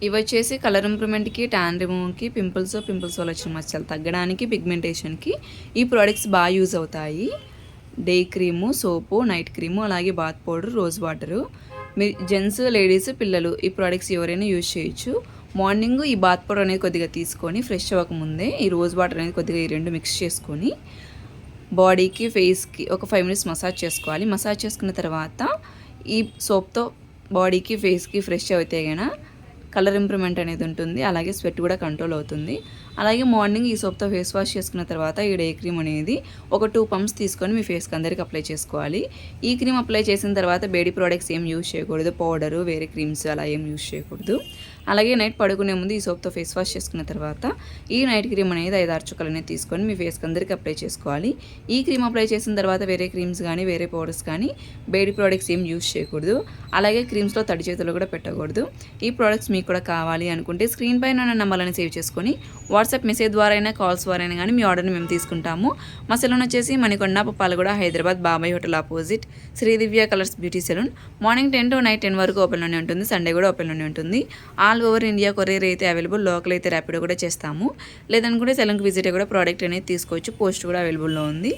ఇవి వచ్చేసి colour ఇంప్రూవ్మెంట్కి, tan రిమూవ్కి, pimples వల్ల వచ్చిన మచ్చలు తగ్గడానికి, పిగ్మెంటేషన్కి ఈ ప్రోడక్ట్స్ బాగా యూజ్ అవుతాయి. డే క్రీము, సోపు, నైట్ క్రీము, అలాగే బాత్ పౌడర్, రోజ్ వాటరు. మీ జెంట్స్, లేడీస్, పిల్లలు ఈ ప్రోడక్ట్స్ ఎవరైనా యూజ్ చేయొచ్చు. మార్నింగ్ ఈ బాత్ పౌడర్ అనేది కొద్దిగా తీసుకొని ఫ్రెష్ అవ్వకముందే ఈ రోజ్ వాటర్ అనేది కొద్దిగా ఈ రెండు మిక్స్ చేసుకొని బాడీకి, ఫేస్కి ఒక 5 మినిట్స్ మసాజ్ చేసుకోవాలి. మసాజ్ చేసుకున్న తర్వాత ఈ సోప్తో బాడీకి, ఫేస్కి ఫ్రెష్ అయితే గన కలర్ ఇంప్రూవ్మెంట్ అనేది ఉంటుంది. అలాగే స్వెట్ కూడా కంట్రోల్ అవుతుంది. అలాగే మార్నింగ్ ఈ సోప్తో ఫేస్ వాష్ చేసుకున్న తర్వాత ఈ డే క్రీమ్ అనేది ఒక 2 పంప్స్ తీసుకొని మీ ఫేస్కి అందరికి అప్లై చేసుకోవాలి. ఈ క్రీమ్ అప్లై చేసిన తర్వాత బేబీ ప్రోడక్ట్స్ ఏం యూజ్ చేయకూడదు. పౌడరు, వేరే క్రీమ్స్ అలా ఏం యూజ్ చేయకూడదు. అలాగే నైట్ పడుకునే ముందు ఈ సోప్తో ఫేస్ వాష్ చేసుకున్న తర్వాత ఈ నైట్ క్రీమ్ అనేది 5-6 చుక్కలు అనేది తీసుకొని మీ ఫేస్కి అందరికి అప్లై చేసుకోవాలి. ఈ క్రీమ్ అప్లై చేసిన తర్వాత వేరే క్రీమ్స్ కానీ, వేరే పౌడర్స్ కానీ, బేబీ ప్రోడక్ట్స్ ఏం యూజ్ చేయకూడదు. అలాగే క్రీమ్స్లో తడి చేతులు కూడా పెట్టకూడదు. ఈ ప్రోడక్ట్స్ మీకు కూడా కావాలి అనుకుంటే స్క్రీన్ పైన ఉన్న నంబర్లను సేవ్ చేసుకొని వాట్సాప్ మెసేజ్ ద్వారా అయినా, కాల్స్ ద్వారా అయినా కానీ మీ ఆర్డర్ని మేము తీసుకుంటాము. మా సెలూన్ వచ్చేసి Manikonda, Puppalaguda, Hyderabad, Babai hotel opposite, Shri Divya colours beauty salon. Morning 10 to night 10 వరకు ఓపెన్లోనే ఉంటుంది. సండే కూడా ఓపెన్లోనే ఉంటుంది. ఆల్ ఓవర్ ఇండియా కొరియర్ అయితే అవైలబుల్. లోకల్ అయితే ర్యాపిడో కూడా చేస్తాము. లేదనుకుంటే సెలూన్కి విజిట్ కూడా ప్రోడక్ట్ అనేది తీసుకోవచ్చు. పోస్ట్ కూడా అవైలబుల్లో ఉంది.